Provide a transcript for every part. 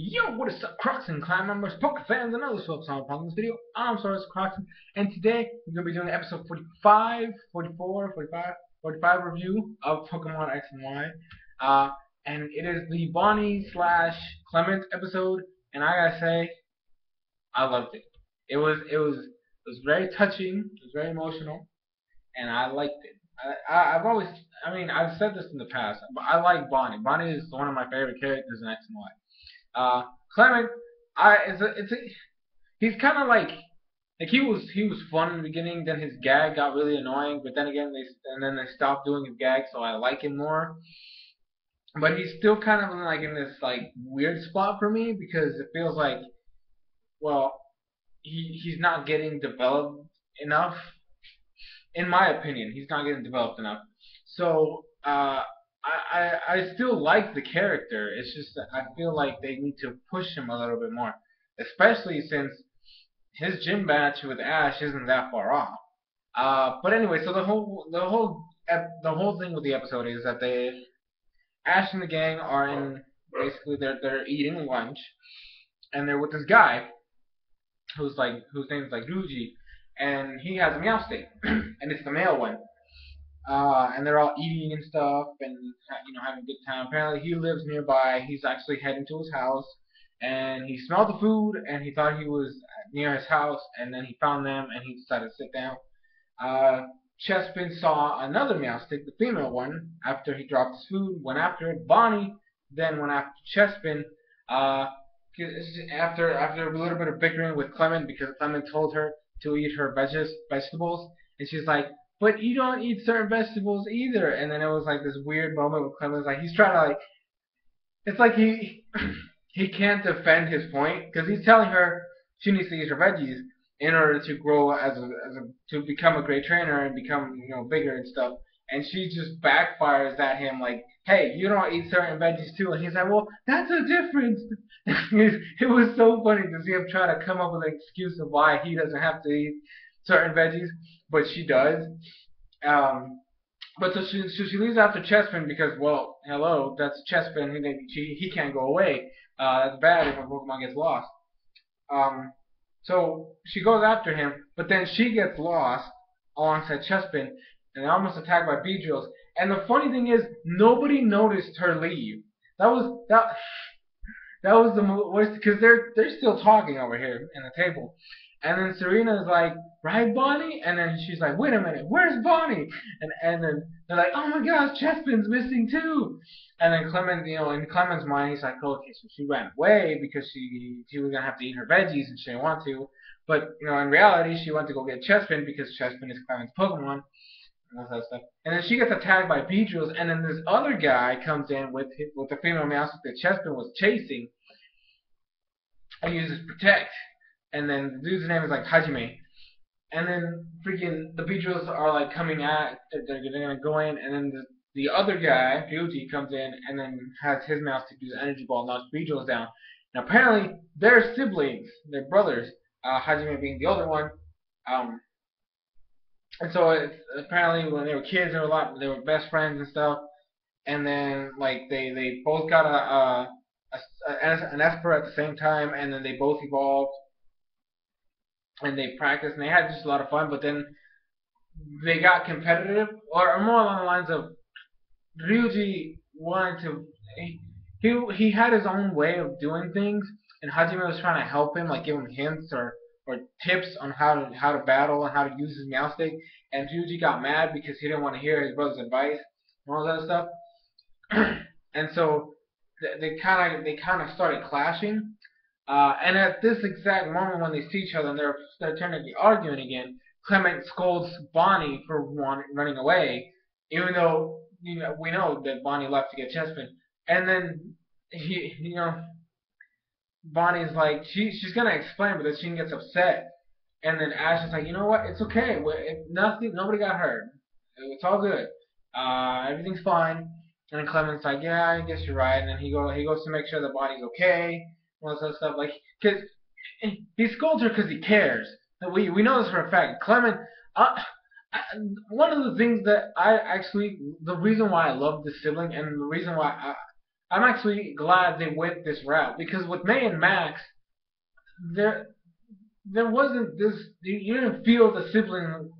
Yo, what is up, Crockxen clan members, poker fans, and other folks on this video? I'm SoresanCrockxen, and today we're going to be doing episode 45, 44, 45, 45 review of Pokemon X and Y. And it is the Bonnie slash Clement episode, and I gotta say, I loved it. It was very touching, it was very emotional, and I liked it. I've always, I've said this in the past, but I like Bonnie. Bonnie is one of my favorite characters in X and Y. Clement, he's kind of like he was fun in the beginning. Then his gag got really annoying, but then again they stopped doing his gag, so I like him more. But he's still kind of like in this like weird spot for me because it feels like, well, he's not getting developed enough. In my opinion, he's not getting developed enough. So I still like the character. It's just that I feel like they need to push him a little bit more, especially since his gym match with Ash isn't that far off. But anyway, so the whole thing with the episode is that Ash and the gang are in basically they're eating lunch, and they're with this guy whose name is like Ryuji, and he has a Meowstic, and it's the male one. And they're all eating and stuff, and having a good time. Apparently, he lives nearby. He's actually heading to his house, and he smelled the food, and he thought he was near his house, and then he found them, and he decided to sit down. Chespin saw another Meowstic, the female one, after he dropped his food, went after it. Bonnie then went after Chespin. After a little bit of bickering with Clement because Clement told her to eat her vegetables, and she's like, but you don't eat certain vegetables either. And then it was like this weird moment with Clement. Like he's trying to it's like he can't defend his point because he's telling her she needs to eat her veggies in order to grow to become a great trainer and become bigger and stuff. And she just backfires at him like, hey, you don't eat certain veggies too. And he's like, well, that's a difference. It was so funny to see him try to come up with an excuse of why he doesn't have to eat certain veggies, but she does. Um, but so she leaves after Chespin because, well, hello, that's Chespin. He can't go away. That's bad if a Pokemon gets lost. So she goes after him, but then she gets lost alongside Chespin, and they're almost attacked by Beedrills. And the funny thing is, nobody noticed her leave. That was the worst because they're still talking over here in the table, and then Serena's like, "Right, Bonnie?" And then she's like, "Wait a minute, where's Bonnie?" And then they're like, "Oh my gosh, Chespin's missing too." And then Clement, in Clement's mind, he's like, "Okay, so she ran away because she was gonna have to eat her veggies and she didn't want to." But in reality, she went to go get Chespin because Chespin is Clement's Pokemon and all that stuff. And then she gets attacked by Beedrills, and then this other guy comes in with the female Meowstic that Chespin was chasing, and uses Protect. And then the dude's name is like Hajime. And then freaking the Beedrills are like coming at, they're gonna go in, and then the other guy, Ryuji, comes in and then has his Meowstic use Energy Ball, knocks Beedrills down. Now apparently they're siblings, they're brothers. Hajime being the older one. Um, and so apparently when they were kids, they were best friends and stuff. And then like they both got an Esper at the same time, and then they both evolved, and they practiced, and they had just a lot of fun. But then they got competitive, or more along the lines of Ryuji wanted to. He had his own way of doing things, and Hajime was trying to help him, like give him hints or tips on how to battle and how to use his Meowstic. And Ryuji got mad because he didn't want to hear his brother's advice and all that stuff. And so they kind of started clashing. And at this exact moment when they see each other and they're turning to be arguing again, Clement scolds Bonnie for running away, even though we know that Bonnie left to get Chespin. And then Bonnie's like she's gonna explain, but then she gets upset. And then Ash is like, you know what? It's okay. Nobody got hurt. It's all good. Everything's fine. And then Clement's like, yeah, I guess you're right. And then he goes to make sure the Bonnie's okay. All this other stuff, like, cause he scolds her because he cares. We know this for a fact. Clement, one of the things that the reason why I love this sibling, and the reason why I'm actually glad they went this route because with May and Max, there there wasn't this. You didn't feel the sibling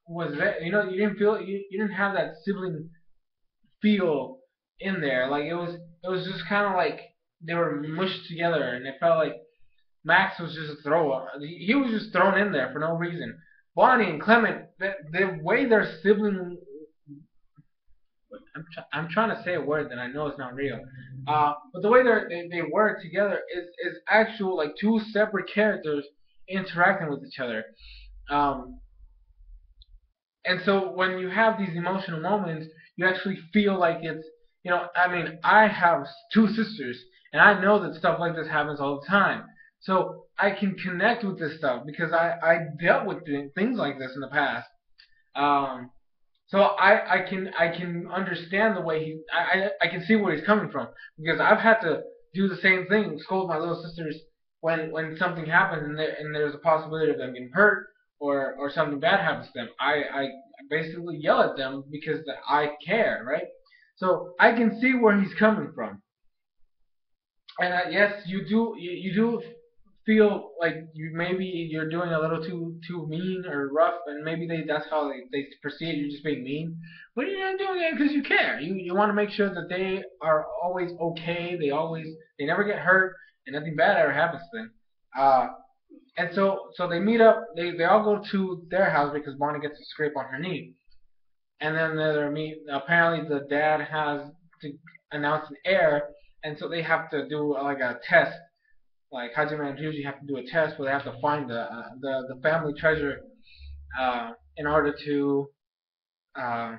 was there. You didn't feel you didn't have that sibling feel in there. Like it was just kind of like they were mushed together, and it felt like Max was just a thrower. He was just thrown in there for no reason. Bonnie and Clement, the way their sibling, I'm trying to say a word that I know is not real. But the way they work together is actual like two separate characters interacting with each other. Um, and so when you have these emotional moments, you actually feel like it's, I mean, I have two sisters, and I know that stuff like this happens all the time. So I can connect with this stuff because I dealt with things like this in the past. Um, so I can understand the way I can see where he's coming from because I've had to do the same thing, scold my little sisters when something happens and there's a possibility of them getting hurt or something bad happens to them. I basically yell at them because I care, right? So I can see where he's coming from. And yes, you do feel like you're doing a little too mean or rough, and maybe that's how they perceive you, just being mean. But you're not doing it because you care. You want to make sure that they are always okay. They never get hurt, and nothing bad ever happens to them. Uh, and so they meet up. They all go to their house because Bonnie gets a scrape on her knee, and then they meet. Apparently, the dad has to announce an heir, and so they have to do like a test. Like Hajime and Ryuji have to do a test where they have to find the family treasure in order to uh,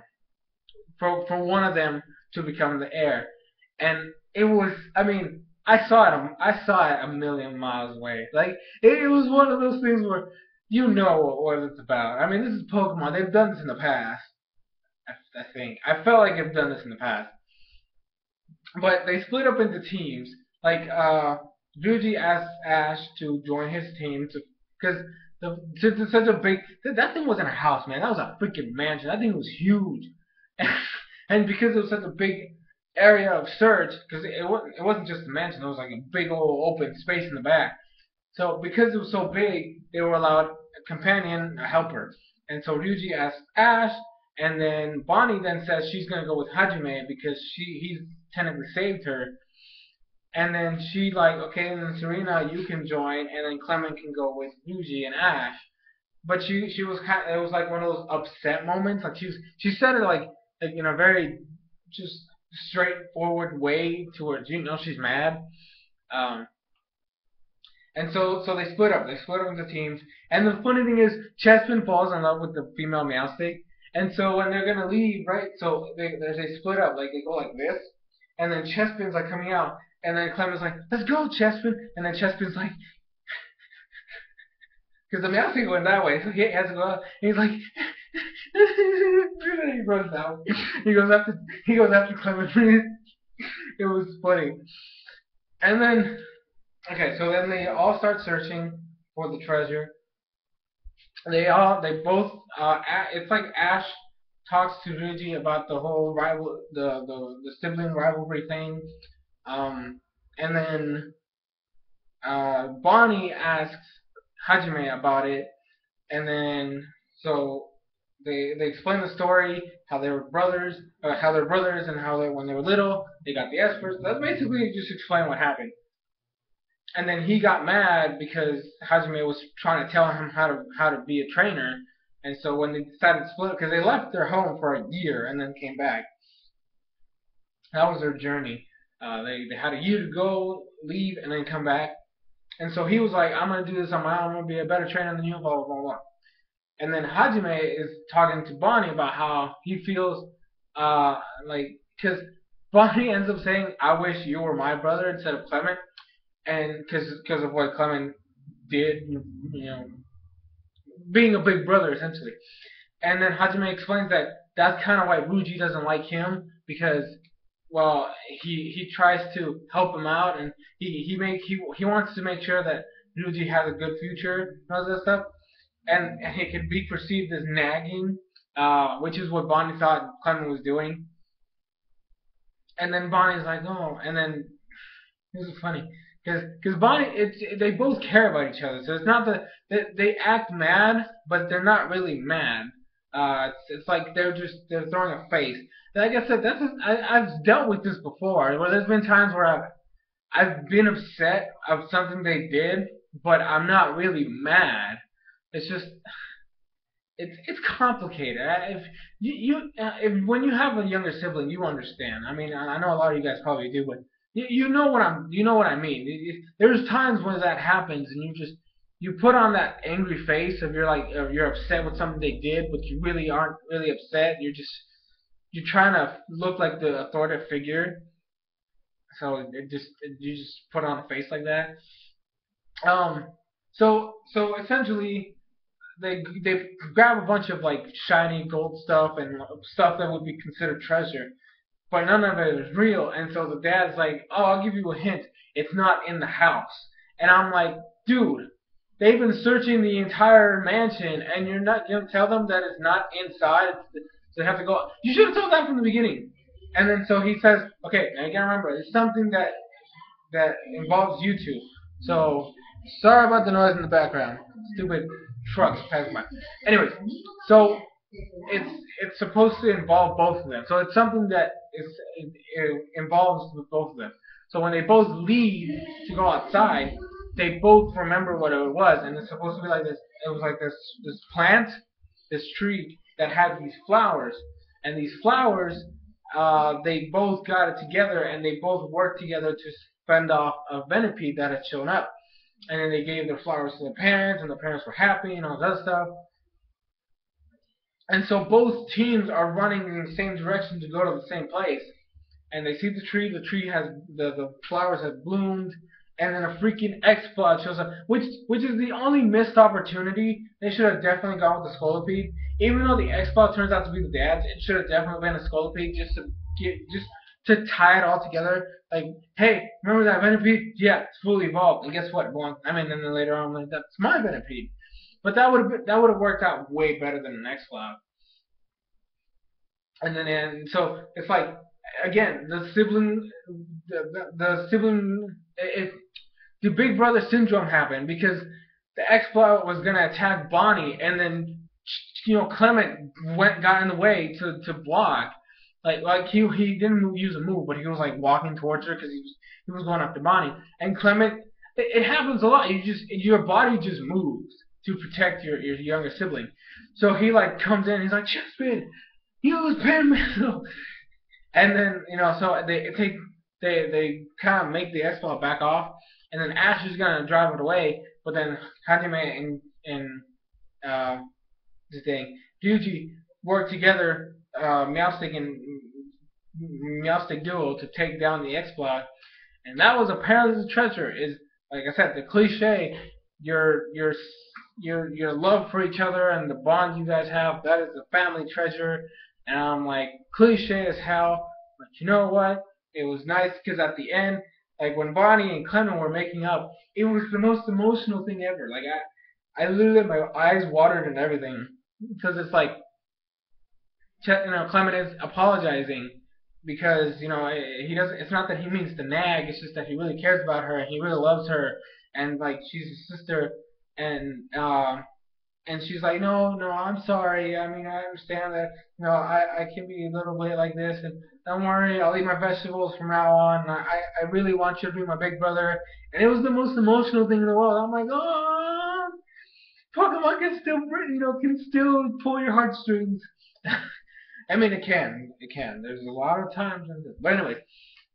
for one of them to become the heir. And it was, I mean, I saw it a million miles away. Like it was one of those things where you know what it's about. I mean, this is Pokemon. They've done this in the past. I think I felt like they've done this in the past, but they split up into teams. Like Ryuji asked Ash to join his team because since it's such a big that thing wasn't a house, man. That was a freaking mansion. That thing was huge, and because it was such a big area of search, because it wasn't just a mansion. It was like a big old open space in the back. So because it was so big, they were allowed a companion, a helper. And so Ryuji asked Ash, and then Bonnie then says she's gonna go with Hajime because he's technically saved her. And then she like, okay, and then Serena, you can join, and then Clement can go with Ryuji and Ash. But she was kind of, it was like one of those upset moments. Like she said it like in a very just straightforward way to where she's mad. Um, and so they split up. They split up into teams. And the funny thing is, Chespin falls in love with the female Meowstic. And so when they're gonna leave, right? So they split up. Like they go like this, and then Chespin's like coming out, and then Clement's like, "Let's go, Chespin." And then Chespin's like, because the Meowstic went that way, so he has to go out. And he's like, he runs out. He goes after Clement. It was funny. And then okay, so then they all start searching for the treasure. They both it's like Ash talks to Ryuji about the whole the sibling rivalry thing. And then Bonnie asks Hajime about it, and then so they explain the story, how they were brothers, how they're brothers, and how when they were little they got the espers. That's basically just explain what happened. And then he got mad because Hajime was trying to tell him how to be a trainer. And so when they decided to split, because they left their home for a year and then came back, that was their journey. They had a year to go, leave, and then come back. And so he was like, "I'm gonna do this on my own. I'm gonna be a better trainer than you." Blah blah blah blah. And then Hajime is talking to Bonnie about how he feels like because Bonnie ends up saying, "I wish you were my brother instead of Clement." And because of what Clement did, being a big brother essentially. And then Hajime explains that that's kind of why Ryuji doesn't like him because, well, he tries to help him out and he wants to make sure that Ryuji has a good future and all that stuff. And it can be perceived as nagging, which is what Bonnie thought Clement was doing. and then Bonnie's like, oh, and then this is funny because Bonnie, they both care about each other, so it's not that they act mad, but they're not really mad. It's like they're throwing a face. Like I said, I've dealt with this before, where there's been times where I've been upset of something they did, but I'm not really mad. It's just it's complicated. If if when you have a younger sibling, you understand. I mean, I know a lot of you guys probably do, but you know what I mean. There's times when that happens, and you put on that angry face of you're upset with something they did, but you really aren't really upset. You're trying to look like the authoritative figure, so you just put on a face like that. Um, so essentially they grab a bunch of like shiny gold stuff and stuff that would be considered treasure, but none of it is real. And so the dad's like, "Oh, I'll give you a hint. It's not in the house." And I'm like, "Dude, they've been searching the entire mansion, and you're not gonna tell them that it's not inside. So they have to go. You should have told that from the beginning." And then so he says, "Okay, now you gotta remember, it's something that involves you two. So sorry about the noise in the background. Stupid trucks passing by. Anyways, so it's supposed to involve both of them. So it's something that it involves with both of them. So when they both leave to go outside, they both remember what it was, and it's supposed to be like this. It was like this plant, this tree that had these flowers, and these flowers, they both got it together, and they both worked together to fend off a venipede that had shown up. And then they gave their flowers to the parents, and the parents were happy and all that stuff. And so both teams are running in the same direction to go to the same place. And they see the tree. The tree has the flowers have bloomed, and then a freaking X-Plot shows up, which is the only missed opportunity. They should have definitely gone with the Scolipede. Even though the X-Plot turns out to be the dad's, it should have definitely been a Scolipede just to tie it all together. Like, hey, remember that Venipede? Yeah, it's fully evolved. And guess what? I mean, then later on, like, that's my Venipede. But that would have worked out way better than an X-Plot. And so it's like, again, the sibling, the big brother syndrome happened because the X-Plot was gonna attack Bonnie, and then Clement got in the way to block. Like he didn't use a move, but he was like walking towards her because he was going after Bonnie. And Clement, it happens a lot. Your body just moves to protect your younger sibling. So he like comes in, he's like, Chespin, use pen missile. And then so they kind of make the X-Ball back off, and then Ash is gonna drive it away, but then Hajime and this thing Ryuji work together, Meowstick and Meowstick duo, to take down the X-Ball, and that was apparently the treasure. Is, like I said, the cliche, your love for each other and the bond you guys have, that is the family treasure. And I'm like, cliche as hell, but you know what? It was nice because at the end, like when Bonnie and Clement were making up, it was the most emotional thing ever. Like I literally, my eyes watered and everything, because it's like, Clement is apologizing because he doesn't. It's not that he means to nag. It's just that he really cares about her and he really loves her, and like she's his sister, and she's like, no, I'm sorry. I mean, I understand that, I can be a little bit like this, and don't worry, I'll eat my vegetables from now on. I really want you to be my big brother. And it was the most emotional thing in the world. I'm like, oh, Pokemon can still pull your heartstrings. I mean, it can. There's a lot of times in this. But anyways,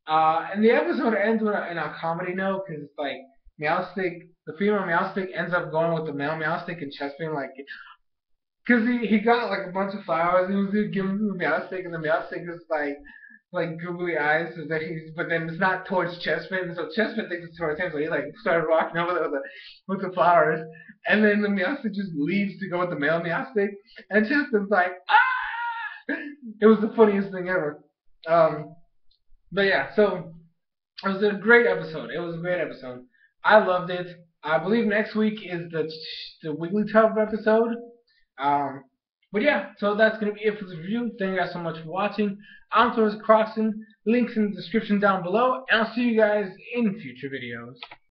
and the episode ends in a comedy note, because it's like, Meowstick, the female Meowstick ends up going with the male Meowstick, and Chespin, like, because he got like a bunch of flowers, and he was gonna give them to the Meowstick, and the Meowstick is like googly eyes, so that but then it's not towards Chespin, so Chespin thinks it's towards him, so he like started walking over there with the flowers, and then the Meowstick just leaves to go with the male Meowstick, and Chespin's like, ah! It was the funniest thing ever. But yeah, so it was a great episode. I loved it. I believe next week is the Wigglytuff episode. But yeah, so that's going to be it for this review. Thank you guys so much for watching. I'm SoresanCrockxen. Links in the description down below. And I'll see you guys in future videos.